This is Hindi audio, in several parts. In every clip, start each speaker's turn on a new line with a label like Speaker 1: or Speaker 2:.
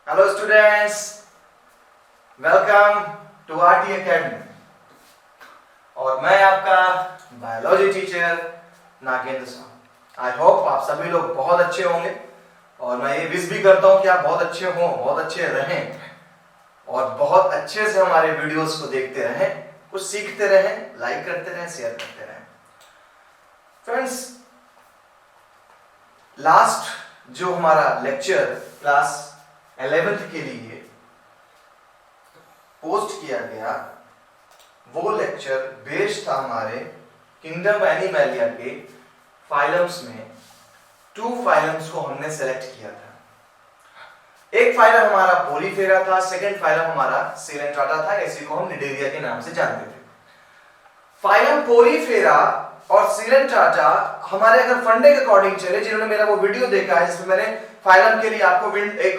Speaker 1: Hello students, welcome to RT academy. और मैं आपका बायोलॉजी टीचर नागेंद्र साहब। आई होप आप सभी लोग बहुत अच्छे होंगे और मैं ये विश भी करता हूँ कि आप बहुत अच्छे हों, बहुत अच्छे रहें और बहुत अच्छे से हमारे वीडियोस को देखते रहें, कुछ सीखते रहें, लाइक करते रहें, शेयर करते रहें। फ्रेंड्स, लास्ट जो हमारा लेक्चर क्लास 11th के लिए पोस्ट किया गया वो लेक्चर बेस्ड था हमारे किंगडम एनिमैलिया के फाइलम्स में। 2 फाइलम्स को हमने सेलेक्ट किया था। एक फाइलम हमारा पोलीफेरा था, सेकंड फाइलम हमारा सीलेंट्राटा था। इसी को हम निडेरिया के नाम से जानते थे। फाइलम पोलीफेरा और सीलेंट्राटा हमारे अगर फंडे के अकॉर्डिंग चले, जिन्होंने मेरा वो वीडियो देखा है जिसमें मैंने फाइलम के लिए आपको एक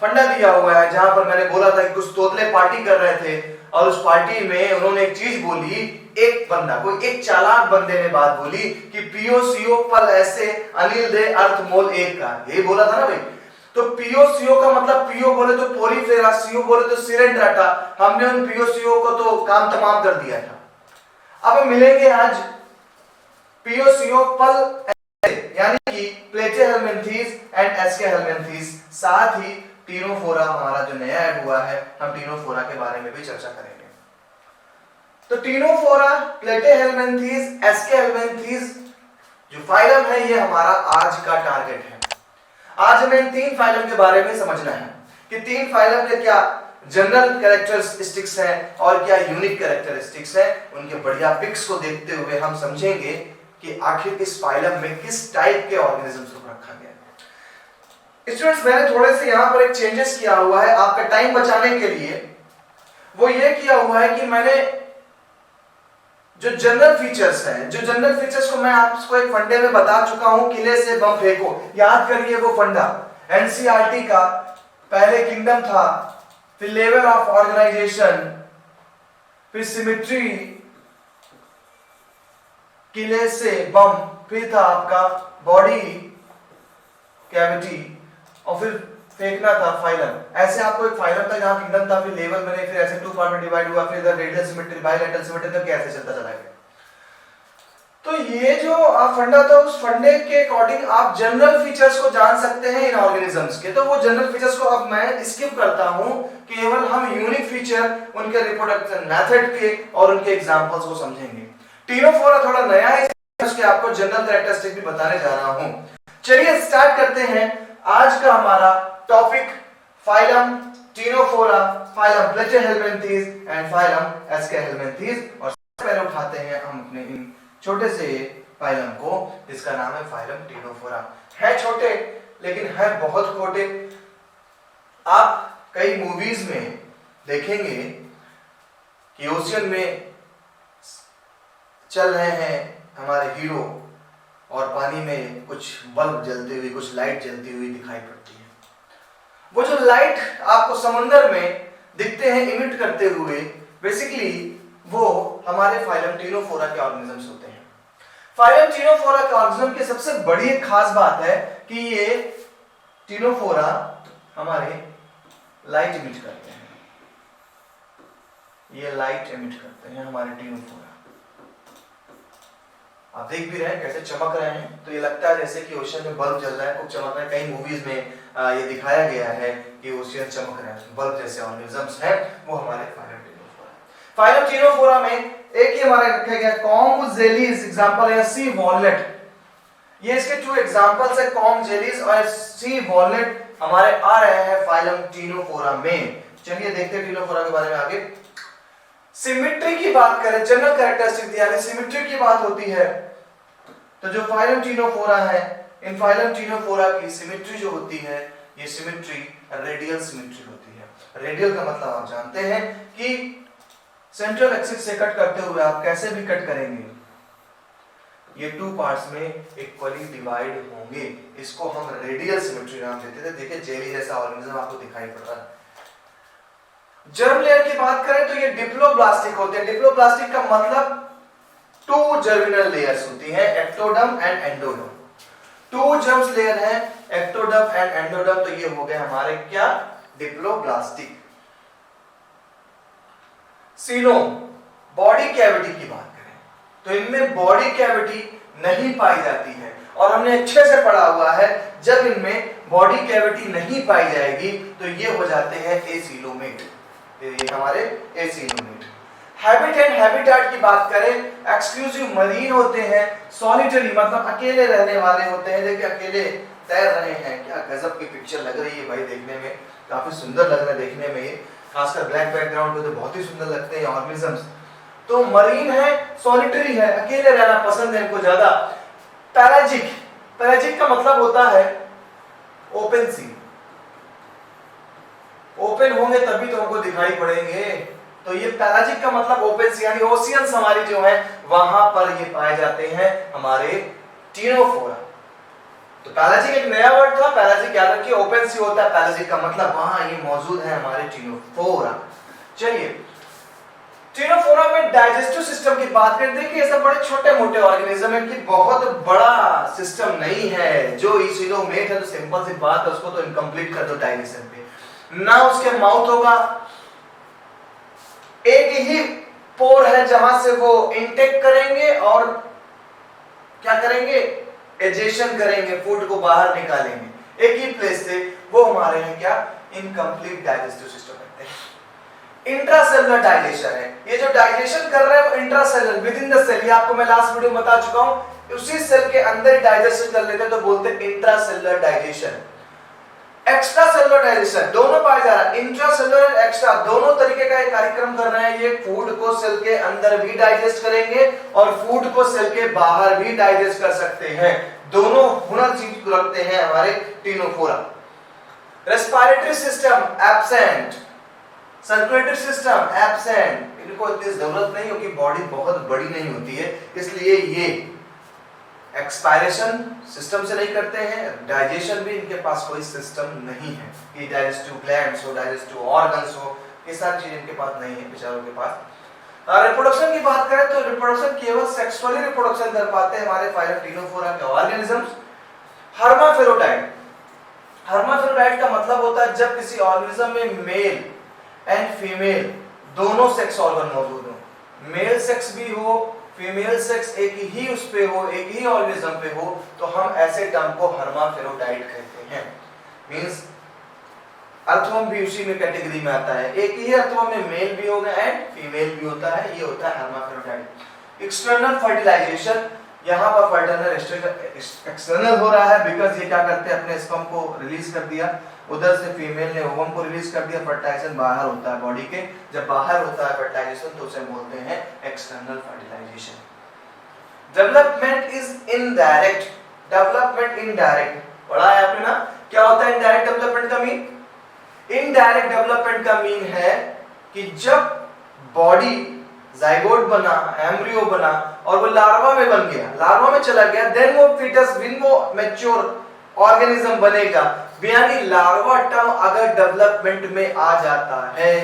Speaker 1: फंडा दिया हुआ है, जहां पर मैंने बोला था कि कुछ तोतले पार्टी कर रहे थे और उस पार्टी में उन्होंने एक चीज बोली। एक बंदा, कोई एक चालाक बंदे ने बात बोली कि पीओ सीओ फल ऐसे अनिल दे अर्थ मोल एक का, यही बोला था ना भाई। तो पीओ सीओ का मतलब पीओ बोले तो पोलीफेरा, सीओ बोले तो सीलेंट्राटा। हमने उन पीओ सीओ को तो काम तमाम कर दिया था। अब हम मिलेंगे आज पीओ सीओ फल यानी कि प्लेटेहेलमिन्थीज एंड एस्केहेलमिन्थीज, साथ ही टीनोफोरा हमारा जो नया ऐड हुआ है, हम टीनोफोरा के बारे में भी चर्चा करेंगे। तो टीनोफोरा, प्लेटेहेलमिन्थीज, एस्केहेलमिन्थीज जो फाइलम है, ये हमारा आज का टारगेट है। आज हमें इन 3 फाइलम के बारे में समझना है कि 3 फाइलम के क्या जनरल कैरेक्टरिस्टिक्स हैं और क्या यूनिक कैरेक्टरिस्टिक्स हैं। उनके बढ़िया पिक्स को देखते हुए हम समझेंगे कि आखिर इस फाइलम में किस टाइप के ऑर्गेनिजम्स को रखा गया है। स्टूडेंट्स, मैंने थोड़े से यहां पर एक चेंजेस किया हुआ है आपका टाइम बचाने के लिए। वो ये किया हुआ है कि मैंने जो जनरल फीचर्स हैं, जो जनरल फीचर्स को मैं आपको एक फंडे में बता चुका हूं, किले से बम फेंको, याद करिए वो फंडा एनसीईआरटी का। पहले किंगडम था, फिर लेवल ऑफ ऑर्गेनाइजेशन, फिर सिमेट्री, किले से बम, फिर था आपका बॉडी कैविटी और फिर फेंकना था फाइलम। ऐसे आपको एक फाइलम था जहां किंगडम था, फिर लेवल बने, फिर ऐसे 2 पार्ट में डिवाइड हुआ, फिर इधर रेडियल सिमेट्री, बाइलैटरल सिमेट्री, तो कैसे चलता चला गया। तो ये जो फंडा था, उस फंडे के अकॉर्डिंग आप जनरल फीचर्स को जान सकते हैं इन ऑर्गेनिजम्स के। तो वो जनरल फीचर्स को अब मैं स्किप करता हूं, केवल हम यूनिक फीचर, उनके रिप्रोडक्शन मेथड के और उनके एग्जांपल्स को समझेंगे। टीनोफोरा थोड़ा नया है, उसके आपको जनरल कैरेक्टरिस्टिक भी बताने जा रहा हूं। चलिए स्टार्ट करते हैं आज का हमारा topic, phylum ctenophora, phylum platyhelminthes and phylum aschelminthes. और सबसे पहले उठाते हैं हम अपने इन छोटे से फाइलम को, जिसका नाम है फाइलम टीनोफोरा। है छोटे लेकिन है बहुत छोटे। आप कई मूवीज में देखेंगे कि ओशियन में चल रहे हैं हमारे हीरो और पानी में कुछ बल्ब जलती हुई, कुछ लाइट जलती हुई दिखाई पड़ती है। वो जो लाइट आपको समुद्र में दिखते हैं इमिट करते हुए, बेसिकली वो हमारे फाइलम टीनोफोरा के ऑर्गेनिजम्स होते हैं। फाइलम टीनोफोरा के ऑर्गेनिज्म की सबसे बड़ी एक खास बात है कि ये टीनोफोरा हमारे लाइट इमिट करते हैं। ये लाइट इमिट करते हैं हमारे टीनोफोरा। आप देख भी रहे हैं कैसे चमक रहे हैं, तो ये लगता है जैसे कि ओशियन में बल्ब जल रहा है, खूब चमक रहा है। कई मूवीज में ये दिखाया गया है कि ओशियन चमक रहा है, बल्ब जैसे ऑर्गेनिजम्स हैं, वो हमारे फाइलम टीनोफोरा। फाइलम टीनोफोरा में एक ही हमारे रखा गया कॉम्ब जेलीज, एग्जांपल है सी वॉलनट। ये इसके 2 एग्जांपल्स है, कॉम्ब जेलीज और सी वॉलनट हमारे आ रहे हैं फाइलम टीनोफोरा में। चलिए देखते हैं टीनोफोरा के बारे में आगे। सिमेट्री की बात करें, जनरल कैरेक्टरिस्टिक यानी सिमेट्री की बात होती है, तो जो फाइलम टीनोफोरा है, इन फाइलम टीनोफोरा की सिमेट्री जो होती है, ये सिमेट्री रेडियल सिमेट्री होती है। रेडियल का मतलब आप जानते हैं कि सेंट्रल एक्सिस से कट करते हुए आप कैसे भी कट करेंगे, ये 2 पार्ट्स में इक्वली डिवाइड होंगे। इसको हम रेडियल सिमेट्री नाम देते थे। देखिए जेली जैसा ऑर्गेनिज्म आपको दिखाई पड़ रहा है। जर्म लेयर की बात करें तो ये डिप्लोब्लास्टिक होते हैं। डिप्लोब्लास्टिक का मतलब 2 जर्मिनल लेयर्स होती हैं, ectoderm and endoderm. 2 germ layer है, एक्टोडर्म एंड एंडोडर्म, तो ये हो गए हमारे क्या, डिप्लोब्लास्टिक। सीलोम, बॉडी कैविटी की बात करें तो इनमें बॉडी कैविटी नहीं पाई जाती है, और हमने अच्छे से पढ़ा हुआ है जब इनमें बॉडी कैविटी नहीं पाई जाएगी तो ये हो जाते हैं एसीलोमेट, ये हमारे एसीलोमेट। हैबिट एंड हैबिटेट की बात करें, एक्सक्लूसिव मरीन होते हैं, सॉलिटरी मतलब अकेले रहने वाले होते हैं। देखिए अकेले तैर रहे हैं, क्या गजब की पिक्चर लग रही है भाई, देखने में काफी सुंदर लग रहा है देखने में, ये खासकर ब्लैक बैकग्राउंड पे तो बहुत ही सुंदर लगते हैं ऑर्गेनिजम्स। तो मरीन है, सॉलिटरी है, अकेले रहना पसंद है इनको ज्यादा। पैराजिक, पैराजिक का मतलब होता है ओपन सी, ओपन होंगे तभी तो हमको दिखाई पड़ेंगे, तो ये पैराजिक का मतलब ओपन सी, यानी ओशियंस हमारी जो है वहां पर ये पाए जाते हैं हमारे टीनोफोरा। तो पैराजिक एक नया वर्ड था, पैराजिक याद रखिए, ओपन सी होता है पैराजिक का मतलब, वहां ये मौजूद है हमारे टीनोफोरा। चलिए टीनोफोरा में डाइजेस्टिव सिस्टम की बात करें, देखिए ये सब बड़े छोटे मोटे ऑर्गेनिज्म है कि बहुत बड़ा सिस्टम नहीं है। जो इसिलोमेट है तो सिंपल सी बात है, उसको तो इनकम्प्लीट कर दो डाइजेशन पे। ना उसके माउथ होगा, एक ही पोर है जहां से वो इनटेक करेंगे और क्या करेंगे, एजेशन करेंगे, फूड को बाहर निकालेंगे एक ही प्लेस से, वो हमारे हैं क्या, इनकम्प्लीट डाइजेस्टिव सिस्टम कहते हैं। इंट्रासेलुलर डाइजेशन है, ये जो डाइजेशन कर रहे हैं वो intracellular, within the cell, ये आपको मैं लास्ट वीडियो में बता चुका हूं, उसी सेल के अंदर डाइजेशन कर लेते हैं तो बोलते हैं intracellular digestion. Extra cellular digestion, दोनों पाए जा रहा है, इंट्रासेलुलर और एक्स्ट्रा दोनों तरीके का एक कार्यक्रम कर रहे हैं। ये फूड को सेल के अंदर भी डाइजेस्ट करेंगे और फूड को सेल के बाहर भी डाइजेस्ट कर सकते हैं, दोनों हुनर चीज को रखते हैं हमारे Ctenophora. Respiratory system absent, circulatory system absent, इनको इतनी जरूरत नहीं क्योंकि बॉडी बहुत बड़ी नहीं होती है, इसलिए ये एक्सपायरेशन सिस्टम से नहीं करते हैं, डाइजेशन भी इनके पास कोई सिस्टम नहीं है कि डाइजेस्टिव ग्लैंड्स हो, डाइजेस्टिव ऑर्गन्स हो, ये सारी चीज इनके पास नहीं है बेचारों के पास। रिप्रोडक्शन की बात करें तो रिप्रोडक्शन केवल सेक्सुअली रिप्रोडक्शन कर पाते हैं हमारे फाइलम टीनोफोरा के ऑर्गेनिजम्स। हर्माफिरोडाइट, हर्माफिरोडाइट का मतलब होता है जब किसी ऑर्गेनिज्म में मेल एंड फीमेल दोनों सेक्स ऑर्गन मौजूद हो, मेल सेक्स भी हो, फीमेल सेक्स एक ही उस पे हो, एक ही ऑर्गेनिज्म पे हो, तो हम ऐसे टर्म को हर्माफिरोडाइट कहते हैं। मींस अर्थवम भी उसी में कैटेगरी में आता है, एक ही अर्थवम में मेल भी होगा एंड फीमेल भी होता है, ये होता है हर्माफिरोडाइट। एक्सटर्नल फर्टिलाइजेशन, यहाँ पर फर्टिलाइजेशन एक्सटर्नल हो रहा है बिकॉज ये क्या करते हैं, अपने स्पर्म को रिलीज कर दिया, उधर से फीमेल ने ओवम को रिलीज कर दिया, फर्टिलाइजेशन बाहर होता है बॉडी के, जब बाहर होता है फर्टिलाइजेशन तो उसे बोलते हैं external fertilization. Development is indirect, development indirect पढ़ा है आपने ना, क्या होता है इनडायरेक्ट डेवलपमेंट का मीन? इनडायरेक्ट डेवलपमेंट का मीन है कि जब बॉडी जाइगोट बना, एम्ब्रियो बना और वो लार्वा में बन गया, लार्वा में चला गया, देन वो फीटस, विन वो मैच्योर ऑर्गेनिज्म बनेगा, यानी लार्वा टर्म अगर डेवलपमेंट में आ जाता है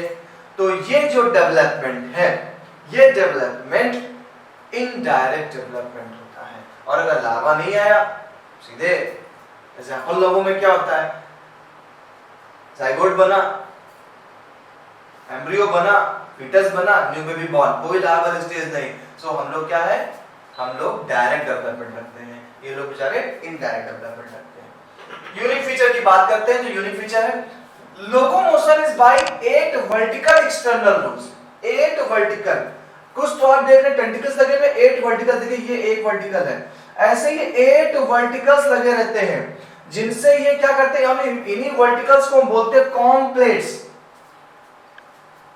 Speaker 1: तो ये जो डेवलपमेंट है, ये डेवलपमेंट इनडायरेक्ट डेवलपमेंट होता है। और अगर लार्वा नहीं आया सीधे, जैसे हम लोगों में क्या होता है, जाइगोट बना, एम्ब्रियो बना, फीटस बना, न्यू बेबी बॉर्न, कोई लार्वल स्टेज नहीं, सो हम लोग क्या है, हम लोग डायरेक्ट डेवलपमेंट रखते हैं, ये लोग बेचारे इनडायरेक्ट डेवलपमेंट रखते हैं। यूनिक फीचर की बात करते हैं, जो यूनिक फीचर है, locomotion is by 8 vertical external roots, 8 vertical, कुछ तो आप देख रहे हैं टेंटिकल्स लगे हुए, 8 वर्टिकल, देखिए ये 1 वर्टिकल है, ऐसे ही 8 वर्टिकल्स लगे रहते हैं जिनसे ये क्या करते हैं, इन्हीं वर्टिकल्स को हम बोलते हैं कॉम्प्लेट्स।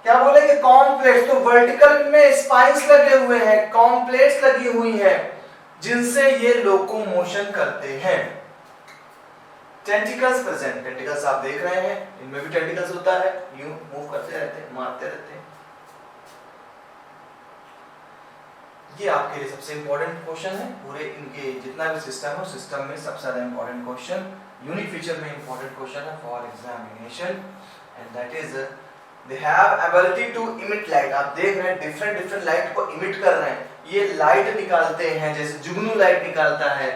Speaker 1: क्या बोलेंगे, कॉम्प्लेट्स। तो वर्टिकल में स्पाइन्स लगे हुए हैं, कॉम्प्लेट्स लगी हुई हैं जिनसे ये लोकोमोशन करते हैं। टेंटिकल्स प्रेजेंट, टेंटिकल्स आप देख रहे हैं, इनमें भी टेंटिकल्स होता है, यूं मूव करते रहते हैं, मारते रहते हैं। ये आपके लिए सबसे इंपॉर्टेंट क्वेश्चन है, पूरे इनके जितना भी सिस्टम है, सिस्टम में सबसे ज्यादा इंपॉर्टेंट क्वेश्चन, यूनिक फीचर में इंपॉर्टेंट क्वेश्चन है for examination, and that is they have ability to emit light. आप देख रहे हैं डिफरेंट लाइट को इमिट कर रहे हैं, ये लाइट निकालते हैं, जैसे जुगनू लाइट निकालता है,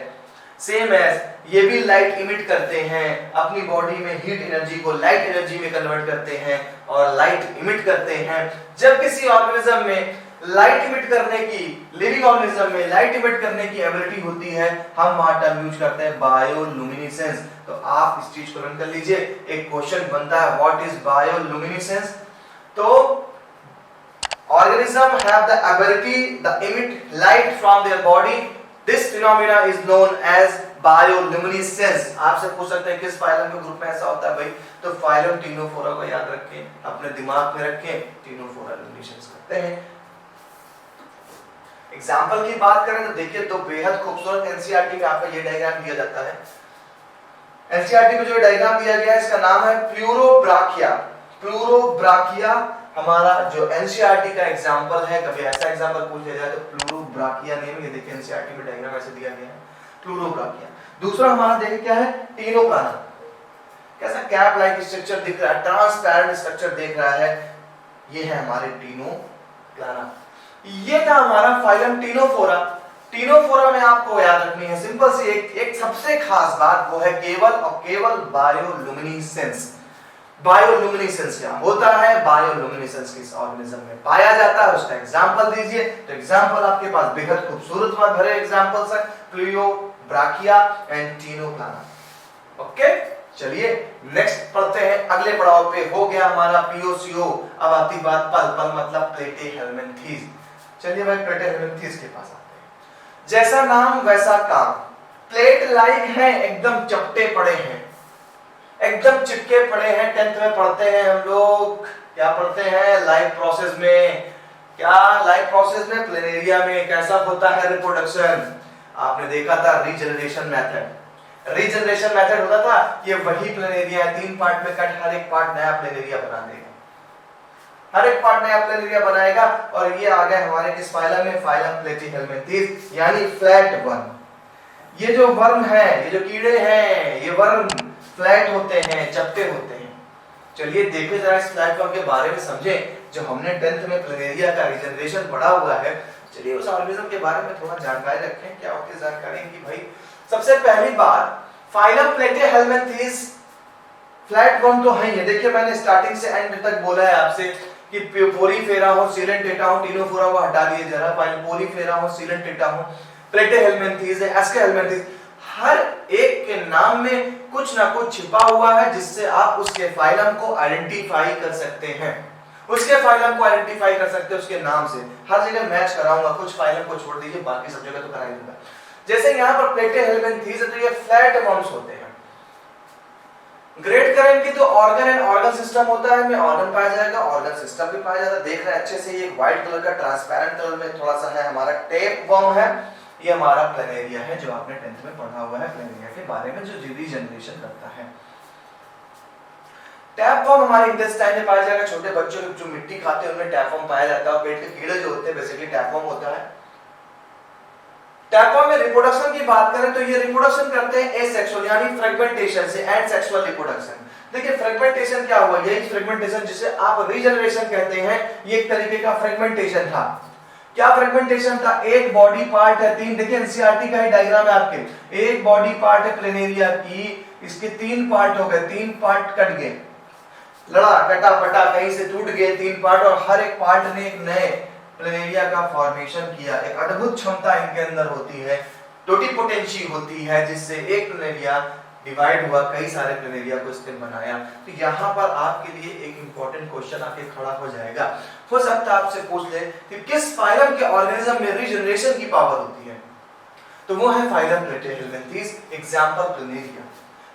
Speaker 1: सेम एज ये भी लाइट इमिट करते हैं, अपनी बॉडी में हीट एनर्जी को लाइट एनर्जी में कन्वर्ट करते हैं और लाइट इमिट करते हैं। जब किसी ऑर्गेनिज्म में लाइट इमिट करने की, लिविंग ऑर्गेनिज्म में लाइट इमिट करने की एबिलिटी होती है, हम वहां टर्म यूज करते हैं बायोलुमिनेसेंस। तो आप इस चीज को रन कर लीजिए। एक क्वेश्चन बनता है व्हाट इज बायोलुमिनेसेंस। तो organism have the ability to emit light from their body. This phenomena is known as bioluminescence. आपसे पूछ सकते हैं किस फाइलम के ग्रुप में ऐसा होता है भाई, तो फाइलम टीनोफोरा को याद रखें, अपने दिमाग में रखें, टीनोफोरा लुमिनेसेंस करते हैं। एग्जांपल की बात करें तो देखिए, तो बेहद खूबसूरत एनसीईआरटी में आपको ये डायग्राम दिया जाता है। एनसीईआरटी में जो डायग्राम दिया गया है इसका नाम है प्लूरोब्राकिया। प्लूरोब्राकिया हमारा जो एनसीईआरटी का एग्जांपल है। कभी ऐसा एग्जांपल पूछ लिया जाए तो प्लूरोब्राकिया नेम, ये देखिए एनसीईआरटी में डायग्राम ऐसे दिया गया है, प्लूरोब्राकिया। दूसरा हमारा देखिए क्या है, टीनोप्लाना। कैसा कैप लाइक स्ट्रक्चर दिख रहा है, ट्रांसपेरेंट स्ट्रक्चर दिख रहा है, ये है हमारे टीनोप्लाना। ये था हमारा फाइलम टीनोफोरा। टीनोफोरा में आपको याद रखनी है सिंपल सी एक सबसे खास बात, वो है केवल और केवल बायोलुमिनेसेंस। बायोलुमिनेसेंस क्या होता है, बायोलुमिनेसेंस किस ऑर्गेनिज्म में पाया जाता है, उसका एग्जांपल दीजिए। तो एग्जांपल आपके पास बेहद खूबसूरत भरे एग्जांपल्स हैं, प्लूरोब्राकिया एंड टीनोप्लाना। ओके, चलिए नेक्स्ट पढ़ते हैं। अगले पड़ाव पे हो गया हमारा पीओसीओ। अब आती बात पल मतलब प्लेटेहेल्मिन्थेस। चलिए भाई प्लेटेहेल्मिन्थेस के पास आते हैं। जैसा नाम वैसा काम, प्लेट लाइक है, एकदम चपटे पड़े हैं, एकदम चिपके पड़े हैं। 10th में पढ़ते हैं हम लोग, क्या पढ़ते हैं, लाइफ प्रोसेस में। क्या लाइफ प्रोसेस में, प्लेनेरिया में कैसा होता है रिप्रोडक्शन। आपने देखा था रीजनरेशन मेथड। रीजनरेशन मेथड होता था, ये वही प्लेनेरिया है, 3 पार्ट में कट, हर एक पार्ट नया प्लेनेरिया बना देगा, हर एक पार्ट नया प्लेनेरिया बनाएगा। और ये आ गए हमारे किस फाइलम में, फाइलम प्लेटीहेल्मिन्थेस, यानी फ्लैट वर्म। ये जो वर्म है, ये जो कीड़े हैं, ये वर्म फ्लैट होते हैं, चपटे होते हैं। चलिए देखें जरा इस फ्लैट वर्म के बारे में समझें, जो हमने 10th में प्लेनेरिया का रीजनरेशन पढ़ा हुआ है। चलिए उस ऑर्गेनिज्म के बारे में थोड़ा जानकारी रखें। क्या होती है जानकारी की भाई, सबसे पहली बात, फाइलम प्लेटीहेल्मिन्थेस फ्लैट वर्म तो है। ये देखिए मैंने स्टार्टिंग से एंड तक बोला है आपसे कि पोलीफेरा हो, सीलेंटेटा हो, टीनोफोरा को हटा दिए जरा, पोलीफेरा हो, सीलेंटेटा हो, प्लेटीहेल्मिन्थेस है, एस्केहेल्मिन्थेस। हर एक के नाम में कुछ ना कुछ छिपा हुआ है जिससे आप उसके फाइलम को आइडेंटिफाई कर सकते हैं। उसके फाइलम को आइडेंटिफाई कर सकते हैं उसके नाम से। हर जगह मैच कराऊंगा, कुछ फाइलम को छोड़ दीजिए, बाकी सब जगह तो करा ही दूंगा। जैसे यहाँ पर प्लेटीहेल्मिन्थेस है तो ये फ्लैट वर्म्स होते हैं। ग्रेड करेंगे तो ऑर्गन एंड ऑर्गन सिस्टम होता है, में ऑर्गन पाया जाएगा, ऑर्गन सिस्टम भी पाया जाता है। देख रहे हैं अच्छे से, ये व्हाइट कलर का ट्रांसपेरेंट कलर में थोड़ा सा है हमारा टेप वर्म है। ये हमारा प्लेनेरिया है जो आपने 10th में पढ़ा हुआ है, प्लेनेरिया के बारे में, जो रीजनरेशन करता है। टैप वर्म हमारे इंटेस्टाइन में पाया जाएगा। छोटे बच्चों जो मिट्टी खाते हैं उनमें टैप वर्म पाया जाता है। पेट के कीड़े जो होते हैं बेसिकली टैप वर्म होता है। टैप वर्म में रिप्रोडक्शन की बात करें तो ये रिप्रोडक्शन करते हैं एसेक्सुअल यानी फ्रेगमेंटेशन से, एंड सेक्सुअल रिप्रोडक्शन। देखिए फ्रेगमेंटेशन क्या हुआ, यही फ्रेगमेंटेशन जिसे आप रीजनरेशन कहते हैं, ये एक तरीके का फ्रेगमेंटेशन था। क्या फ्रेगमेंटेशन था, एक बॉडी पार्ट है, 3, देखिए एनसीईआरटी का ही डायग्राम है आपके, एक बॉडी पार्ट है प्लेनेरिया की, इसके 3 पार्ट हो गए, 3 पार्ट कट गए, लड़ा कटा पटा कहीं से टूट गए 3 पार्ट, और हर एक पार्ट ने एक नए प्लेनेरिया का फॉर्मेशन किया। एक अद्भुत क्षमता इनके अंदर होती है, टोटिपोटेंसी होती है, जिससे एक प्लेनेरिया डिवाइड हुआ, कई सारे प्लेनेरिया को इसने बनाया। तो यहाँ पर आपके लिए एक इंपॉर्टेंट क्वेश्चन आके खड़ा हो जाएगा। हो सकता है आपसे पूछ ले कि किस फाइलम के ऑर्गेनिज्म में रीजनरेशन की पावर होती है, तो वो है फाइलम प्लेटीहेल्मिन्थेस, एग्जांपल प्लेनेरिया।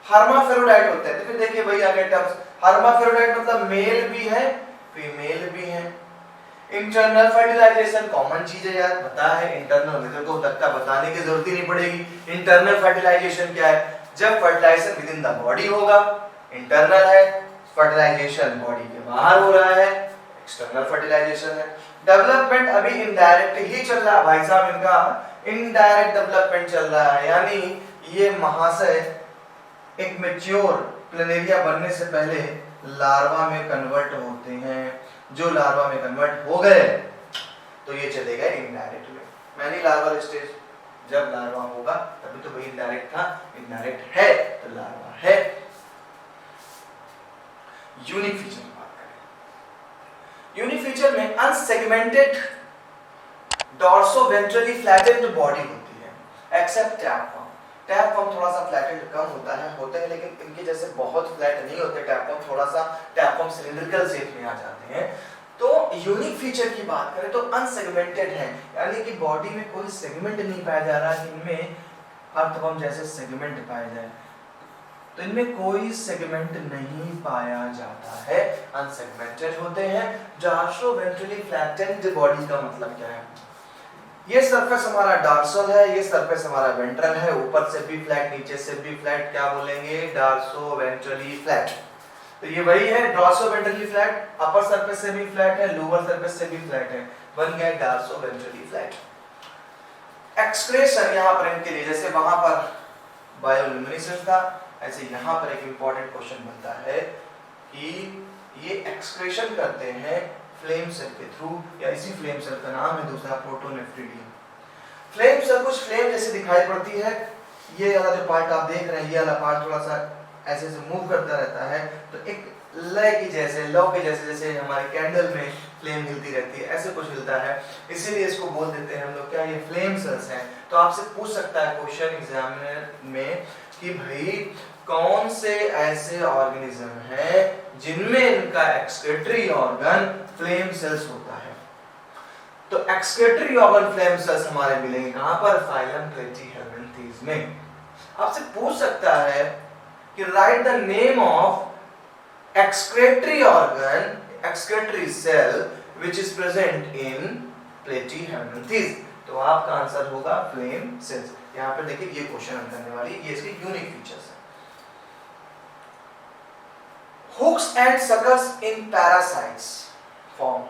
Speaker 1: हर्माफेरोडाइट होते हैं, तो फिर देखिए भाई आगे टर्म्स, हर्माफेरोडाइट मतलब मेल भी है फीमेल भी है। इंटरनल फर्टिलाइजेशन कॉमन चीज है यार, पता है इंटरनल, मेथड को तक बताने की जरूरत ही नहीं पड़ेगी। इंटरनल फर्टिलाइजेशन क्या है, जब fertilization within the body होगा इंटरनल है, फर्टिलाइजेशन बॉडी के बाहर हो रहा है एक्सटर्नल फर्टिलाइजेशन है। डेवलपमेंट अभी इनडायरेक्ट ही चल रहा है भाई साहब, इनका इनडायरेक्ट डेवलपमेंट चल रहा है, यानी ये महाशय एक मैच्योर प्लेनेरिया बनने से पहले लार्वा में कन्वर्ट होते हैं। जो लार्वा में कन्वर्ट हो गए तो ये चले गए इनडायरेक्ट में, मैनी लार्वल स्टेज, जब लार्वा होगा तभी तो वही इनडायरेक्ट था, इनडायरेक्ट है तो लार्वा है। यूनिक फीचर की बात करें, यूनिक फीचर में अनसेगमेंटेड डॉर्सोवेंट्रली फ्लैटेंड बॉडी होती है एक्सेप्ट टैपवर्म। टैपवर्म थोड़ा सा फ्लैटेंड कम होते हैं लेकिन इनके जैसे बहुत फ्लैट नहीं होते। टैपवर्म थोड़ा सा टैपवर्म सिलिंड्रिकल शेप में आ जाते हैं। तो यूनिक फीचर की बात करें तो अनसेगमेंटेड है, यानी कि बॉडी में कोई सेगमेंट नहीं पाया जा रहा कि इनमें अर्थवर्म जैसे सेगमेंट पाए जाए, तो इनमें कोई सेगमेंट नहीं पाया जाता है, अनसेगमेंटेड होते हैं। डॉर्सोवेंट्रली फ्लैटेंड बॉडी का मतलब क्या है? ये सरफेस हमारा डॉर्सल है, ये सरफेस हमारा वेंट्रल है, ऊपर से भी फ्लैट नीचे से भी फ्लैट, क्या बोलेंगे? डॉर्सोवेंट्रली फ्लैट। तो ये वही है डॉर्सोवेंट्रली फ्लैट, अपर सरफेस से भी फ्लैट है, लोअर सरफेस से भी फ्लैट है, बन गया डॉर्सोवेंट्रली फ्लैट। एक्सक्रेशन यहाँ पर इनके लिए जैसे वहां पर बायोल्यूमिनेसेंस था, ऐसे यहाँ पर एक इंपॉर्टेंट क्वेश्चन बनता है कि ये एक्सक्रेशन करते हैं फ्लेम सेल के थ्रू, या इसी फ्लेम सेल का नाम है दूसरा प्रोटोनेफ्रिडियम। फ्लेम सेल कुछ फ्लेम जैसे दिखाई पड़ती है, ये वाला जो पार्ट आप देख रहे हैं, ये वाला पार्ट थोड़ा सा ऐसे ऐसे मूव करता रहता है, तो एक लय की जैसे, लौ के जैसे, जैसे हमारे कैंडल में फ्लेम हिलती रहती है, ऐसे कुछ हिलता है, इसीलिए इसको बोल देते हैं हम लोग क्या, ये फ्लेम सेल्स हैं। तो आपसे पूछ सकता है क्वेश्चन एग्जामिनर में कि भाई कौन से ऐसे ऑर्गेनिज्म हैं जिनमें इनका एक्सक्रेटरी ऑर्गन फ्लेम सेल्स होता है? तो एक्सक्रेटरी ऑर्गन फ्लेम सेल्स हमारे मिलेंगे कहां पर? फाइलम प्लेटीहेल्मिन्थेस में। आपसे पूछ सकता है कि write the name of excretory organ, excretory cell which is present in platyhelminthes, तो आपका आंसर होगा फ्लेम सेल्स। यहां पर देखिए ये क्वेश्चन करने वाली, ये इसके यूनिक फीचर्स हैं। Hooks and suckers in parasites form।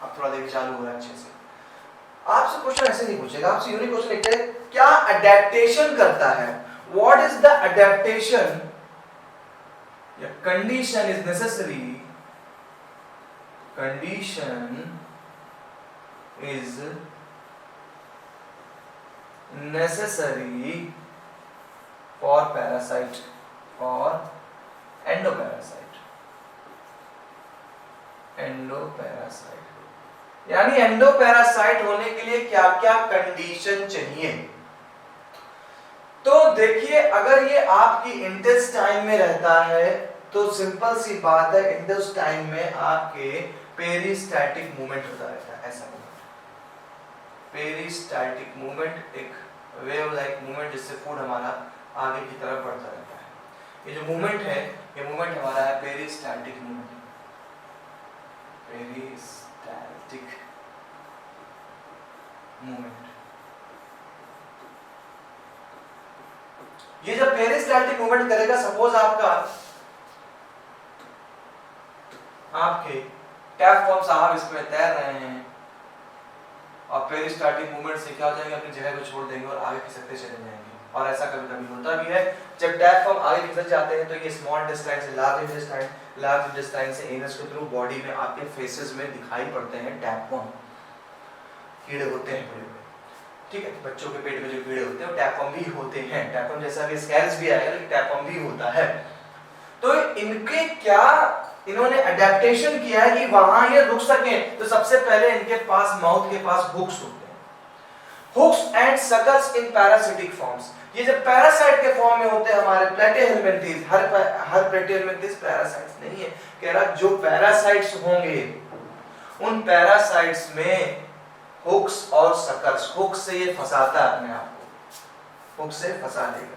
Speaker 1: अब थोड़ा देखिए चालू हो रहा है अच्छे से। आपसे क्वेश्चन ऐसे नहीं पूछेगा, आपसे यूनिक क्वेश्चन लिखते हैं क्या अडेप्टेशन करता है? What is the adaptation या condition is necessary? Condition is necessary for parasite or endoparasite। Endoparasite यानी एंडोपैरासाइट होने के लिए क्या क्या कंडीशन चाहिए? तो देखिए अगर ये आपकी इंटेस्टाइन में रहता है तो सिंपल सी बात है, इंटेस्टाइन में आपके पेरिस्टैटिक मूवमेंट होता रहता है, ऐसा मूवमेंट, पेरिस्टैटिक मूवमेंट, एक वेव लाइक मूवमेंट जिससे फूड हमारा आगे की तरफ बढ़ता रहता है। ये जो मूवमेंट है, ये मूवमेंट हमारा है पेरिस्टैटिक मूवमेंट, पेरिस्टैटिक मूवमेंट। ये जब पेरिस्टैटिक मूवमेंट करेगा, सपोज आपके टैप फॉर्म साहब इसमें तैर रहे हैं और पेरिस्टैटिक मूवमेंट से क्या हो जाएंगे, अपनी जगह को छोड़ देंगे और आगे खिसकते चले जाएंगे। और ऐसा कभी कभी होता भी है, जब टैप फॉर्म आगे खिसक जाते हैं तो ये स्मॉल इंटेस्टाइन से लार्ज इंटेस्टाइन से एनस के थ्रू बॉडी में आपके फेसेस में दिखाई पड़ते हैं टैप फॉर्म, कीड़े होते हैं बड़े बड़े, ठीक है? बच्चों के पेट में जो कीड़े होते हैं वो टैप फॉर्म भी होते हैं। टैप फॉर्म जैसा भी स्कैल्स भी आएगा लेकिन टैप फॉर्म भी होता है। तो इनके क्या इन्होंने अडेप्टेशन किया है कि वहां ये रुक सके, तो सबसे पहले इनके पास माउथ के पास हुक्स होते हैं, hooks and suckers in parasitic forms. ये जब पैरासाइट के फॉर्म में होते हैं हमारे प्लेटीहेल्मिन्थेस, हर प्लेटीहेल्मिन्थेस पैरासाइट्स नहीं है, कह रहा जो पैरासाइट्स होंगे उन पैरासाइट्स में हुक्स और सकर्स, हुक्स से ये फंसाता है अपने आप को, हुक्स से फंसा लेगा,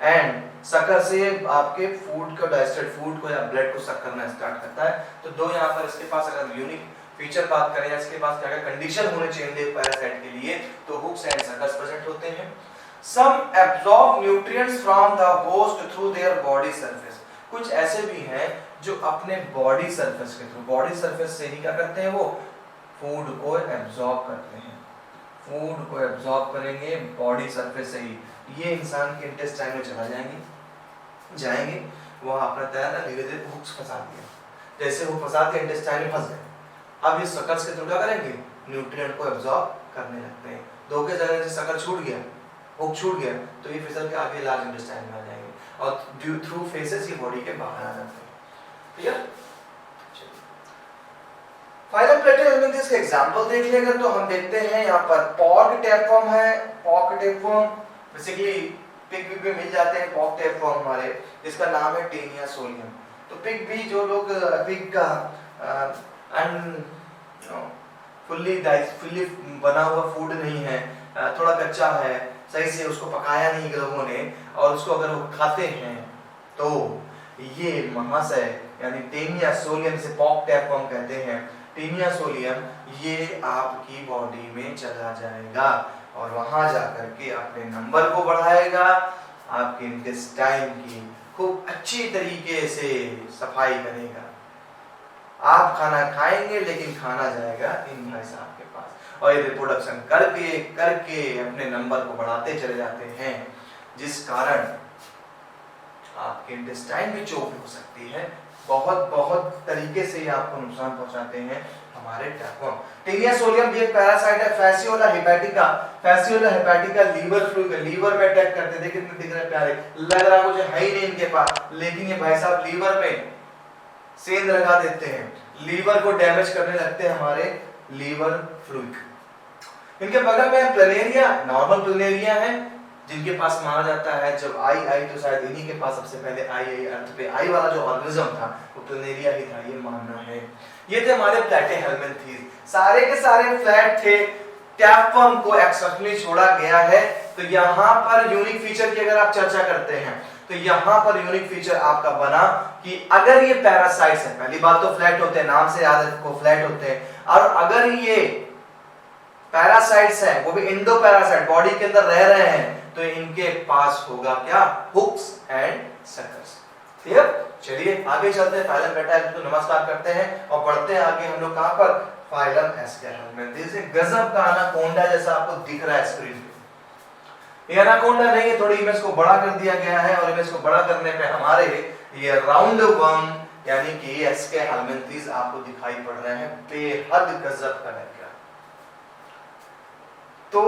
Speaker 1: एंड सकर से आपके फूड को, डाइजेस्टेड फूड को या ब्लड को सक करना स्टार्ट करता है। तो दो यहाँ पर इसके पास अगर यूनिक फीचर बात करें या इसके पास क्या क्या कंडीशन होने चाहिए पैरासाइट के लिए, तो हुक्स एंड सकर्स प्रेजेंट होते हैं। Some absorb nutrients from the host through their body surface. कुछ ऐसे भी हैं जो अपने बॉडी सरफेस के थ्रू, बॉडी सरफेस से ही क्या करते हैं, वो फूड को एब्जॉर्ब करते हैं, फूड को एब्जॉर्ब करेंगे बॉडी सरफेस से ही। ये इंसान के इंटेस्टाइन में चला जाएंगे वहां अपना तैयार धीरे धीरे हुक्स फंसा दिया, जैसे वो फंसा के इंटेस्टाइन में फंस गए, अब ये सकर्स के थ्रू क्या करेंगे, न्यूट्रिएंट को एब्जॉर्ब करने लगते हैं। दो के जगह से सकर छूट गया हुक छूट गया तो ये फिसल के आगे लार्ज इंटेस्टाइन में आ जाएंगे और थ्रू फेसेस ये बॉडी के बाहर आ जाते हैं। क्लियर? फाइलम प्लेटेड हेलमिंथेस के एग्जांपल देख लेगा तो हम देखते हैं यहाँ पर पॉक टैपवर्म है। पॉक टैपवर्म बेसिकली पिग भी मिल जाते हैं पॉक टैपवर्म हमारे, जिसका नाम है टेनिया सोलियम। तो पिग भी जो लोग पिग का फुल्ली बना हुआ फूड नहीं है, थोड़ा कच्चा है, सही से उसको पकाया नहीं लोगों ने और उसको अगर वो खाते हैं तो ये महाशय यानी टेनिया सोलियम से पॉक टैपवर्म कहते हैं, टेनिया सोलियम ये आपकी बॉडी में चला जाएगा और वहां जाकर के अपने नंबर को बढ़ाएगा, आपके इंटेस्टाइन की खूब अच्छी तरीके से सफाई करेगा। आप खाना खाएंगे लेकिन खाना जाएगा इन भाई साहब के पास और ये रिप्रोडक्शन करके करके अपने नंबर को बढ़ाते चले जाते हैं, जिस कारण आपके इंटेस्टाइन में चोट हो सकती है। बहुत बहुत तरीके से ये आपको नुकसान पहुंचाते हैं हमारे टैपवर्म। टेनिया सोलियम भी एक पैरासाइट है fasciola hepatica. Fasciola hepatica liver fluid, liver में अटैक करते हैं। देखिए कितने दिख रहे हैं प्यारे, लग रहा कुछ है ही नहीं इनके पास, लेकिन ये भाई साहब लीवर में सेंध लगा देते हैं, लीवर को डैमेज करने लगते हैं हमारे लीवर फ्लूइड। इनके बगल में प्लेनेरिया, नॉर्मल प्लेनेरिया है जिनके पास माना जाता है जब आई तो शायद इन्हीं के पास सबसे पहले आई अर्थ पे आई वाला जो ऑर्गेनिज्म था वो प्लेनेरिया ही था, ये मानना है। ये थे हमारे प्लेटे हेलमिंथेस, सारे के सारे फ्लैट थे। टैपवर्म को एक्सेप्शनली छोड़ा गया है। तो यहाँ पर यूनिक फीचर की अगर आप चर्चा करते हैं तो यहाँ पर यूनिक फीचर आपका बना कि अगर ये पैरासाइट्स है, पहली बात तो फ्लैट होते हैं, नाम से याद रखो फ्लैट होते हैं, और अगर ये पैरासाइट्स हैं वो भी इंडो पैरासाइट बॉडी के अंदर रह रहे हैं तो इनके पास होगा क्या, हुक्स एंड सकर्स। क्लियर? चलिए आगे चलते हैं, फाइलम प्लेटा को नमस्कार करते हैं और बढ़ते हैं आगे हम लोग कहां पर, फाइलम एस्केहेलमिंथेस। गजब का एनाकोंडा जैसा आपको दिख रहा है स्क्रीन पे। ये एनाकोंडा नहीं है, थोड़ी इमेज को बड़ा कर दिया गया है और इमेज को बड़ा करने पे हमारे ये राउंड वर्म यानी कि एस्केहेलमिंथेस आपको दिखाई पड़ रहे हैं। बेहद गजब का है। तो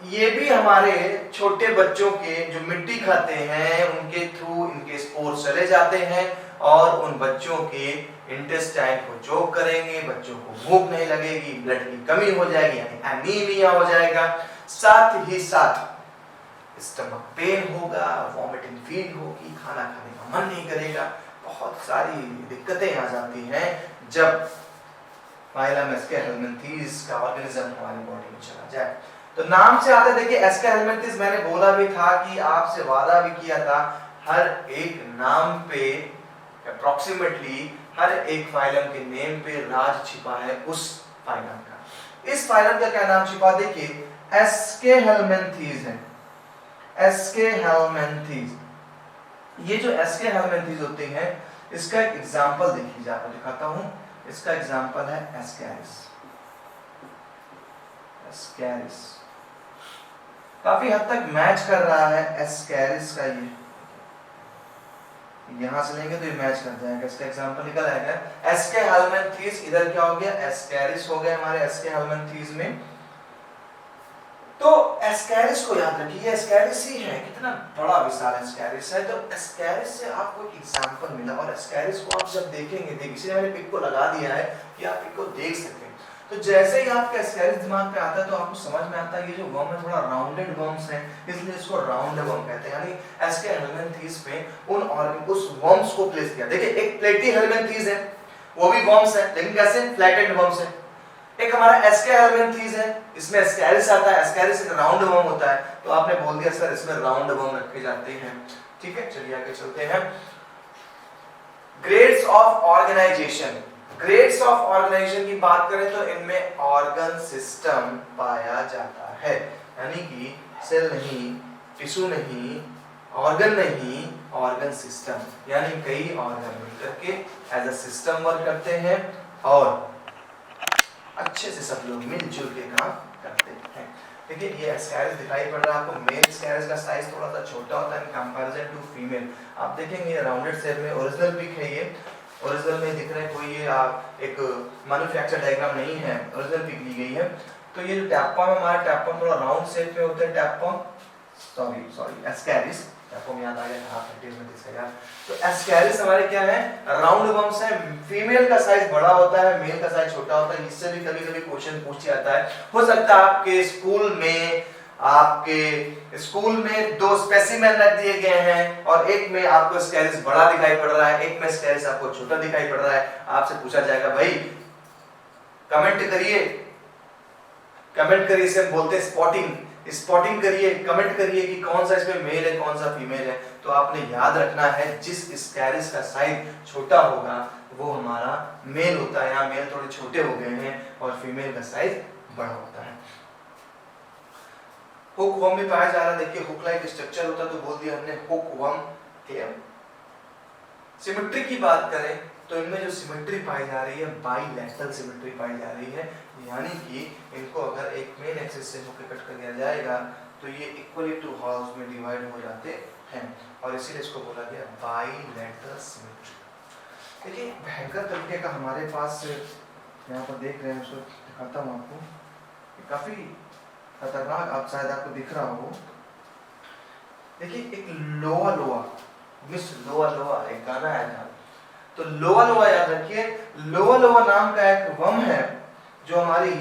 Speaker 1: ये भी हमारे छोटे बच्चों के जो मिट्टी खाते हैं उनके थ्रू इनके स्पोर चले जाते हैं और उन बच्चों के इंटेस्टाइन को चोक करेंगे, बच्चों को भूख नहीं लगेगी, ब्लड की कमी हो जाएगी यानी एनीमिया हो जाएगा, साथ ही साथ स्टमक पेन होगा, वॉमिटिंग फील होगी, खाना खाने का मन नहीं करेगा, बहुत सारी दिक्कतें आ जाती हैं जब फाइलम एस्केहेलमिंथेस का ऑर्गेनिज्म हमारी बॉडी में चला जाए। तो नाम से आता है, देखिए एस्केहेलमिंथेस मैंने बोला भी था कि आपसे वादा भी किया था, हर एक नाम पे अप्रोक्सीमेटली हर एक फाइलम के नेम पे राज छिपा है उस फाइलम का। इस फाइलम का क्या नाम छिपा, देखिए एस्केहेलमिंथेस है। एस्केहेलमिंथेस, ये जो एस्केहेलमिंथेस होते हैं इसका एक एग्जांपल देखिए, आपको दिखाता हूं। इसका एग्जांपल है एस्कैरिस। एस्कैरिस काफी हद तक मैच कर रहा है एस्कैरिस का, ये यहां से लेंगे तो ये मैच कर जाएगा, इसका एग्जांपल निकल आएगा। एस्केहेलमिंथेस इधर क्या हो गया, एस्कैरिस हो गया हमारे एस्केहेलमिंथेस में। तो एस्कैरिस को याद रखिए, एस्कैरिस ही है, कितना बड़ा विशाल एस्कैरिस है। तो एस्कैरिस से आपको एक एग्जांपल मिला और एस्कैरिस को आप जब देखेंगे, देखिए इसलिए मैंने पिक को लगा दिया है कि आप पिक को देख सकें। तो जैसे ही आपका एस्कैरिस दिमाग पे आता है तो आपको समझ में आता है ये जो वर्म है थोड़ा राउंडेड वर्म्स है, इसलिए इसको राउंड वर्म कहते हैं। यानी एस्केहेलमिंथेस में उस वर्म्स को प्लेस किया। देखिए एक प्लेटीहेलमिंथेस है, वो भी वर्म्स है लेकिन कैसे, फ्लैटेड वर्म्स है। एक हमारा एस्केहेलमिंथेस है, इसमें एस्कैरिस आता है, एस्कैरिस एक राउंड वर्म होता है, तो आपने बोल दिया सर इसमें राउंड वर्म रखे जाते हैं। ठीक है, चलिए आगे चलते हैं। Grades of organization. Grades of organization की बात करें तो इनमें ऑर्गन सिस्टम पाया जाता है, यानी कि सेल नहीं, टिश्यू नहीं, ऑर्गन नहीं, ऑर्गन सिस्टम, यानी कई ऑर्गन मिलकर के एज अ सिस्टम वर्क करते हैं और अच्छे से सब लोग मिलजुल के काम करते हैं। देखिए ये एस्कैरिस दिखाई पड़ रहा है आपको, मेल एस्कैरिस का साइज थोड़ा सा छोटा होता है इन कंपैरिजन टू फीमेल। आप देखेंगे राउंडेड शेप में, ओरिजिनल पिक है ये, ओरिजिनल में दिख रहा है कोई ये एक मैन्युफैक्चर डायग्राम नहीं है, ओरिजिनल पिक ली गई है। तो ये जो टैपवर्म है हमारा, टैपवर्म थोड़ा राउंड शेप में होते हैं टैपवर्म, सॉरी एस्कैरिस, आपको याद आ गया हाफ एक्टिव में इसका यार। तो एस्कैरिस हमारे क्या है, राउंड वर्म्स है। फीमेल का साइज बड़ा होता है, मेल का साइज छोटा होता है। इससे भी कभी-कभी क्वेश्चन पूछ जाता है। हो सकता है आपके स्कूल में दो स्पेसिमेन रख दिए गए हैं और एक में आपको एस्कैरिस बड़ा दिखाई पड़ रहा है, एक में एस्कैरिस आपको छोटा दिखाई पड़ रहा है। आपसे पूछा जाएगा भाई कमेंट करिए, इसे हम बोलते हैं स्पॉटिंग करिए, कमेंट करिए कि कौन सा इसमें मेल है कौन सा फीमेल है। तो आपने याद रखना है जिस एस्कैरिस का साइज छोटा होगा वो हमारा मेल होता है। यहाँ मेल थोड़े छोटे हो गए हैं और फीमेल का साइज बड़ा होता है। हुक वर्म में पाया जा रहा है, देखिए हुक लाइक स्ट्रक्चर होता है, तो बोल दिया हमने हुक वर्म। क्लियर। सिमेट्री की बात करें तो इनमें जो सिमेट्री पाई जा रही है बाइलैटरल सिमेट्री पाई जा रही है, यानी कि इनको अगर एक मेन एक्सिस से होकर कट कर दिया जाएगा तो ये इक्वली टू हाफ्स में डिवाइड हो जाते हैं और इसीलिए इसको बोला गया बाइलैटरल सिमेट्री। देखिए भयंकर तरीके का हमारे पास यहाँ पर देख रहे हैं, उसको दिखाता हूँ आपको, काफी खतरनाक, आप शायद आपको दिख रहा हो। देखिए एक लोआ मिस लोआ एक गाना आया था, तो लोआ याद रखिए। लोआ नाम का एक वर्म है जो हमारी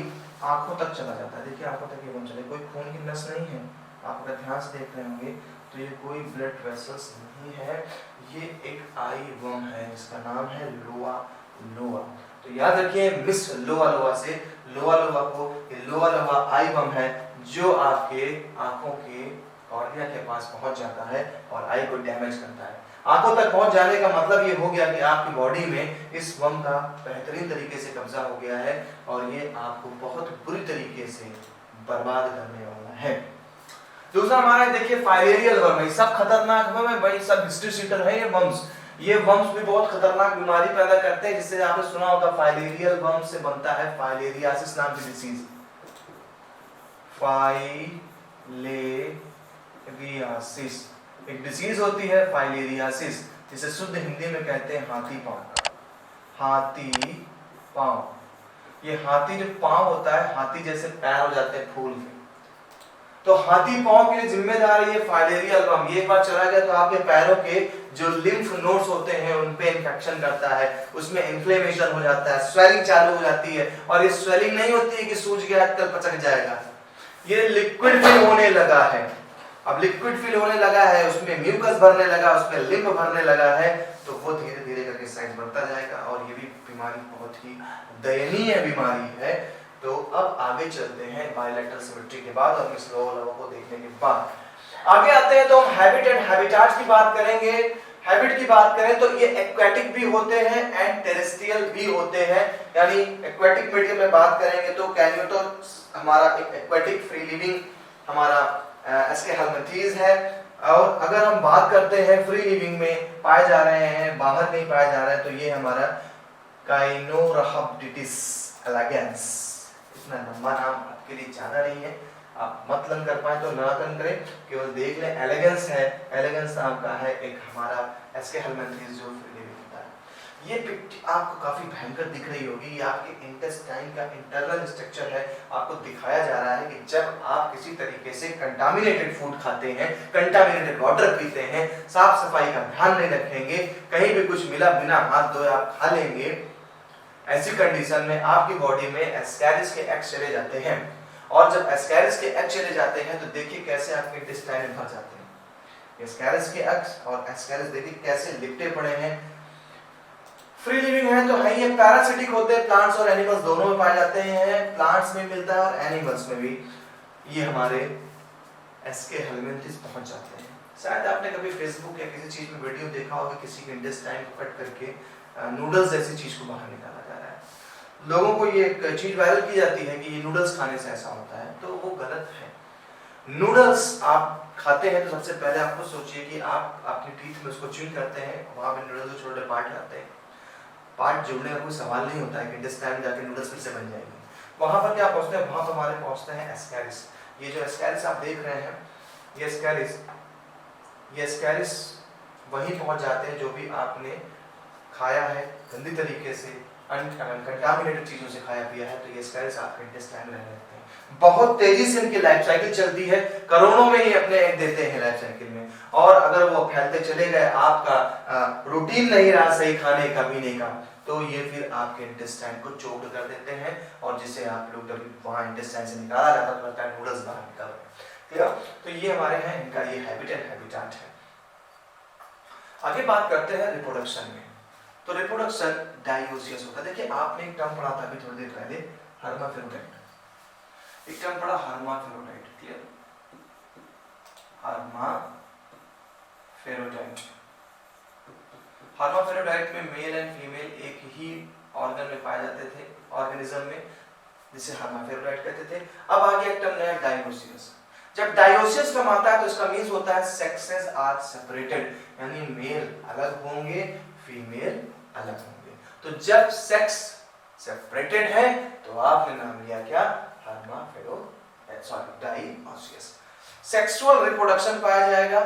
Speaker 1: आंखों तक चला जाता है। देखिए आंखों तक ये वर्म चले, कोई खून की नस नहीं है, आप अगर ध्यान से देख रहे होंगे तो ये कोई ब्लड वेसल्स नहीं है, ये एक आई वर्म है जिसका नाम है लोआ। तो याद रखिए मिस लोआ से लोआ को लोआ आई वर्म है जो आपके आंखों के कॉर्निया के पास पहुंच जाता है और आई को डैमेज करता है। आंखों तक पहुंच जाने का मतलब ये हो गया कि आपकी बॉडी में इस वर्म का बेहतरीन तरीके से कब्जा हो गया है और ये आपको बहुत बुरी तरीके से बर्बाद करने वाला है। दूसरा हमारा देखिए फाइलेरियल वर्म है, सब खतरनाक वर्म है भाई, सब हिस्ट्रीसीटर है ये वर्म्स भी बहुत खतरनाक बीमारी पैदा करते हैं, जिससे आपने सुना होगा फाइलेरियल वर्म से बनता है फाइलेरियासिस नाम की डिसीज। फाइलेरियासिस एक डिजीज होती है फाइलेरियासिस, जिसे शुद्ध हिंदी में कहते हैं हाथी पांव। ये हाथी जो पांव होता है, हाथी जैसे पैर हो जाते हैं फूल के, तो हाथी पांव के लिए जिम्मेदार ये फाइलेरियल वर्म। ये एक बार चला गया तो आपके पैरों के जो लिम्फ नोड्स होते हैं उन पे इन्फेक्शन करता है, उसमें इन्फ्लेमेशन हो जाता है, स्वेलिंग चालू हो जाती है। और ये स्वेलिंग नहीं होती है कि सूज गया कल पचक जाएगा, ये लिक्विड फील होने लगा है। अब लिक्विड फील होने लगा है, उसमें म्यूकस भरने लगा, उसमें लिम्फ भरने लगा है, तो वो धीरे धीरे करके साइज बढ़ता जाएगा और ये भी बीमारी बहुत ही दयनीय बीमारी है। तो अब आगे चलते हैं बाइलैटरल सिमेट्री के बाद और मिस लोआ को देखने के बाद आगे आते हैं तो हम हैबिट एंड हैबिटाट्स की बात करेंगे। हैबिट की बात करें तो ये एक्वेटिक भी होते हैं एंड टेरेस्ट्रियल भी होते हैं। यानी एक्वेटिक मीडियम में बात करेंगे तो कैनियोटो हमारा एक एक्वेटिक फ्री लिविंग हमारा एस्केहेलमिंथेस है, और अगर हम बात करते हैं फ्री लिविंग में पाए जा रहे हैं, बाहर नहीं पाए जा रहे हैं, तो ये हमारा काइनोरहब्डिटिस एलेगेंस। इतना लंबा नाम आपके लिए ज्यादा नहीं है, आप मत लन कर पाए तो ना लन करें, केवल देख लें। एलेगेंस है, एलेगेंस नाम का है एक हमारा एस्केहेलमिंथेस जो फ्री लिविंग होता है। ये पिक्चर आपको काफी भयंकर दिख रही होगी, ये आपके इंटेस्टाइन का इंटरनल स्ट्रक्चर है। आपको दिखाया जा रहा है कि जब आप किसी तरीके से कंटामिनेटेड फूड खाते हैं, कंटामिनेटेड वाटर पीते हैं, साफ सफाई का ध्यान नहीं रखेंगे, कहीं भी कुछ मिला बिना हाथ धोए आप खा लेंगे, ऐसी कंडीशन में आपकी बॉडी में एस्कैरिस के एग्स चले जाते हैं। और जब एस्कैरिस के एग्स चले जाते हैं तो देखिए कैसे आपके इंटेस्टाइन भर जाते हैं। एस्कैरिस के एग्स और एस्कैरिस देखिए कैसे लिपटे पड़े हैं। फ्री लिविंग है तो है, ये पैरासिटिक होते हैं, प्लांट्स और एनिमल्स दोनों में पाए जाते हैं, प्लांट्स में मिलता है और एनिमल्स में भी ये हमारे एस्केहेलमिंथेस पहुंच जाते हैं। शायद आपने कभी फेसबुक या किसी चीज में वीडियो देखा होगा किसी के इंटेस्टाइन को कट करके नूडल्स जैसी चीज को बाहर निकाला जा रहा है। लोगों को ये एक चीज वायरल की जाती है कि ये नूडल्स खाने से ऐसा होता है, तो वो गलत है। नूडल्स आप खाते हैं तो सबसे पहले आपको सोचिए कि आप अपनी टीथ में उसको च्यूइंग करते हैं, वहां पे नूडल्स के छोटे पार्ट आते हैं, पार्ट जुड़ने का कोई सवाल नहीं होता है कि इंटेस्टाइन में जाके नूडल्स फिर से बन जाएंगे। वहां पर क्या पहुंचते हैं, वहां पर हमारे पहुंचते हैं एस्कैरिस। ये जो एस्कैरिस आप देख रहे हैं, ये एस्कैरिस वहीं पहुंच जाते हैं जो भी आपने खाया है गंदी तरीके से, कंटामिनेटेड चीजों से खाया पिया है, तो ये स्कैरिस आपके इंटेस्टाइन में रहने लगते हैं। बहुत तेजी से इनकी लाइफ साइकिल चलती है, करोड़ों में ही अपने एग देते हैं लाइफ साइकिल में, और अगर वो फैलते चले गए, आपका रूटीन नहीं रहा सही खाने का पीने का, तो ये फिर आपके इंटेस्टाइन को चोक कर देते हैं, और जिसे आप लोग जब वहाँ इंटेस्टाइन से निकाला जाता है तो लगता है नूडल्स बाहर निकल रहे। क्लियर? तो ये हमारे हैं, इनका ये हैबिटेट है। आगे बात करते हैं रिप्रोडक्शन में। तो रिप्रोडक्शन डायोसियस होता है। देखिए आपने एक टर्म पढ़ा था अभी थोड़ी देर पहले, हर्माफ्रोडाइट। एक टर्म पढ़ा हर्माफ्रोडाइट, क्लियर? हर्माफ्रोडाइट में मेल एंड फीमेल एक ही ऑर्गन में पाए जाते थे, ऑर्गेनिज्म में, जिसे हर्माफ्रोडाइट कहते थे। अब आगे एक टर्म नया डायोसियस। जब डायोसियस टर्म आता है तो इसका मीन्स होता है सेक्सेस आर सेपरेटेड, यानी मेल अलग होंगे, फीमेल अलग होंगे। तो जब सेक्स सेपरेटेड है तो आपने नाम लिया क्या? डायोसियस। सेक्सुअल रिप्रोडक्शन पाया जाएगा,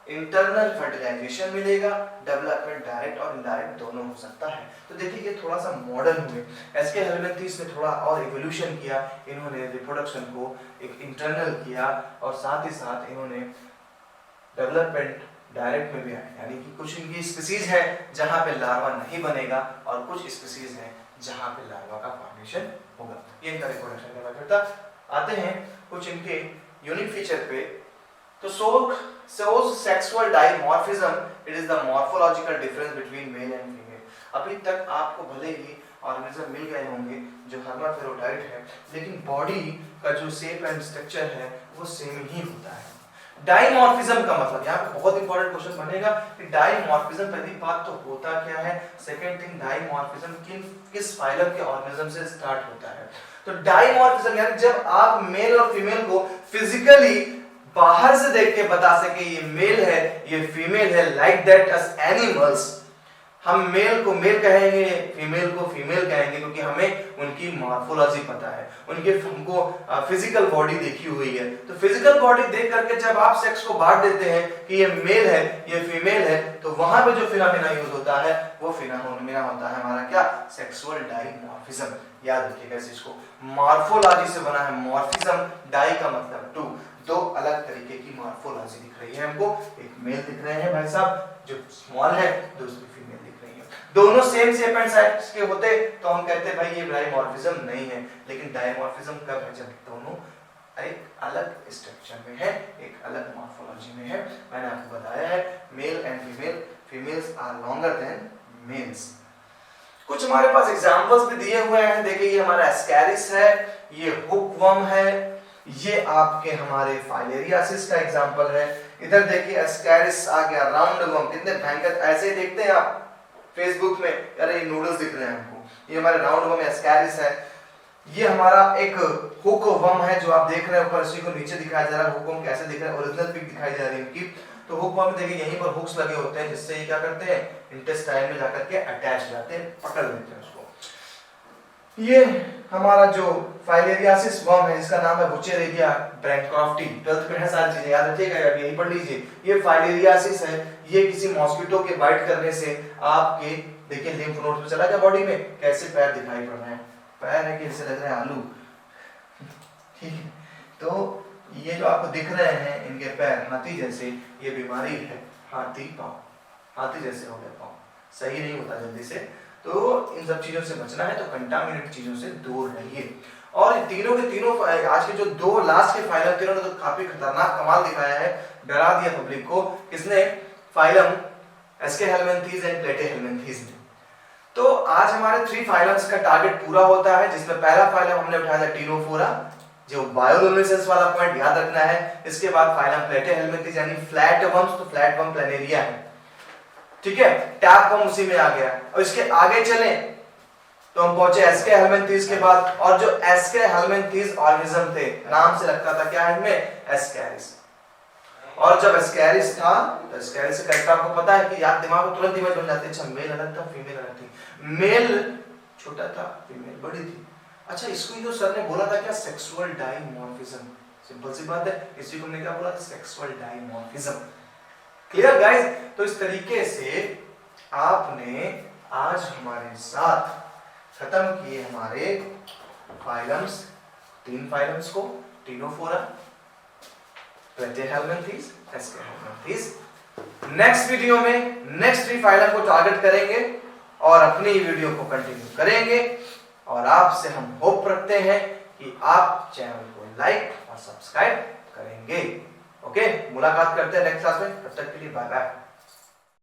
Speaker 1: इंटरनल फर्टिलाइजेशन मिलेगा, डेवलपमेंट डायरेक्ट और इनडायरेक्ट दोनों हो सकता है। तो देखिए ये थोड़ा सा मॉडर्न हुए, एसके हेलमिंथेस ने थोड़ा और इवोल्यूशन किया, इन्होंने रिप्रोडक्शन को एक इंटरनल किया, और साथ ही साथ इन्होंने डेवलपमेंट डायरेक्ट में भी आए, यानी कि कुछ इनकी स्पीसीज है जहां पे लार्वा नहीं बनेगा, और कुछ स्पीसीज है जहां पे लार्वा का फॉर्मेशन होगा। ये इनका रिप्रोडक्शन का करता। आते हैं कुछ इनके यूनिक फीचर पे। तो shows sexual dimorphism, it is the morphological difference between male and female। अभी तक आपको भले ही ऑर्गेनिज्म मिल गए होंगे जो हर्माफ्रोडाइट है, लेकिन बॉडी का जो शेप एंड स्ट्रक्चर है वो सेम ही होता है। डाइमॉर्फिज्म का मतलब, यहाँ पे बहुत इंपॉर्टेंट क्वेश्चन बनेगा कि डाइमॉर्फिज्म, पहली बात तो होता क्या है, सेकंड थिंग डाइमॉर्फिज्म किस फाइलम के ऑर्गेनिज्म से स्टार्ट होता है। तो डाइमॉर्फिज्म यानी जब आप मेल और फीमेल को फिजिकली बाहर से देख के बता सके ये मेल है ये फीमेल है, लाइक दैट अस एनिमल्स, हम मेल को मेल कहेंगे, फीमेल को फीमेल कहेंगे, क्योंकि हमें उनकी मॉर्फोलॉजी पता है, उनके हमको फिजिकल बॉडी देखी हुई है। तो फिजिकल बॉडी देख करके जब आप सेक्स को बांट देते हैं कि ये मेल है ये फीमेल है, तो वहां पे जो फिनोमेना यूज होता है वो फिनोमेना होता है हमारा क्या? Sexual dimorphism. याद रखिएगा इस चीज को, मॉर्फोलॉजी से बना है मॉर्फिज्म, डाई का मतलब टू, दो अलग तरीके की मॉर्फोलॉजी दिख रही है हमको, एक मेल दिख रहे हैं भाई साहब जो स्मॉल है, दूसरी फीमेल दिख रही है, दोनों सेम शेप एंड साइज के होते तो हम कहते भाई ये डाइमॉर्फिज्म नहीं है। लेकिन डाइमॉर्फिज्म कब है? जब दोनों एक अलग स्ट्रक्चर में है, एक अलग मॉर्फोलॉजी में है। मैंने आपको बताया है male and female, females are longer than males. कुछ हमारे पास एग्जांपल्स भी दिए हुए हैं। देखिए ये हमारा एस्कैरिस है, ये हुकवर्म है, ये आपके हमारे फाइलेरियासिस का एग्जांपल है। इधर देखिए एस्कैरिस आ गया, राउंड वर्म, कितने भयंकर, ऐसे ही देखते हैं आप फेसबुक में, अरे ये नूडल्स दिख रहे हैं हमको, ये हमारे राउंड वर्म एस्कैरिस है। ये हमारा एक हुक वर्म है जो आप देख रहे हैं, ऊपर इसी को नीचे दिखाया जा रहा है, हुक वर्म कैसे दिख रहा है, ओरिजिनल पिक दिखाई जा रही है इनकी। तो हुक वर्म में देखिए यहीं पर हुक्स लगे होते हैं, जिससे ये क्या करते हैं, इंटेस्टाइन में जाकर के अटैच जाते हैं, पकड़ लेते हैं उसको। ये हमारा जो फाइलेरियासिस वर्म है, इसका नाम है बुचेरेरिया ब्रैंकॉफ्टी, 12th में है, सारी चीजें याद रखिएगा, यही पढ़ लीजिए। ये फाइलेरियासिस है, ये किसी मॉस्किटो के बाइट करने से आपके देखिए लिम्फ नोड्स में चला गया बॉडी में, कैसे पैर दिखाई पड़ रहे हैं, पैर है कि ऐसे लग रहे हैं आलू, ठीक है। तो ये जो आपको दिख रहे हैं इनके पैर हाथी जैसे, ये बीमारी है हाथी पाँव, हाथी जैसे हो गए पाँव, सही नहीं होता जल्दी से। तो इन सब चीजों से बचना है तो कंटामिनेटेड चीजों से दूर रहिए। और तीनों के तीनों आज के जो दो लास्ट के फाइलम, तीनों ने तो काफी खतरनाक कमाल दिखाया है, डरा दिया पब्लिक को। किसने? फाइलम एस्के हेलमिंथेस एंड प्लेटेहेलमिंथेस ने। तो आज हमारे 3 फाइलम्स का टारगेट पूरा होता है, जिसमें पहला फाइलम हमने उठाया था टीनोफोरा, जो बायोलुमिनेसेंस वाला पॉइंट याद रखना है। इसके बाद फाइलम प्लेटेहेलमिंथेस यानी फ्लैट वर्म्स, तो फ्लैट वर्म प्लैनेरिया है, ठीक है, टैप वर्म उसी में आ गया। और इसके आगे चले तो हम पहुंचे एस्के हेलमिंथेस के बाद, और जो एस्के हेलमिंथेस ऑर्गेनिज्म थे, नाम से लगता था क्या इनमें? एस्कैरिस। और जब एस्कैरिस था तो एस्कैरिस से कैरेक्टर आपको पता है कि याद दिमाग में तुरंत इमेज बन जाती है, अच्छा मेल अलग था फीमेल अलग थी, मेल छोटा था फीमेल बड़ी थी। अच्छा इसको जो सर ने बोला था क्या? सेक्सुअल डाइमॉर्फिज्म, सिंपल सी बात है, इसी को हमने क्या बोला? Sexual dimorphism. Clear guys? तो इस तरीके से आपने आज हमारे साथ खत्म किए हमारे फाइलम्स, 3 फाइलम्स को, टीनोफोरा, प्लेटेहेलमिन्थेस, एस्केहेलमिन्थेस। नेक्स्ट वीडियो में नेक्स्ट 3 फाइलम को टारगेट करेंगे और अपनी वीडियो को कंटिन्यू करेंगे। और आपसे हम होप रखते हैं कि आप चैनल को लाइक और सब्सक्राइब करेंगे। ओके, मुलाकात करते हैं नेक्स्ट क्लास में। तब तक के लिए बाय बाय।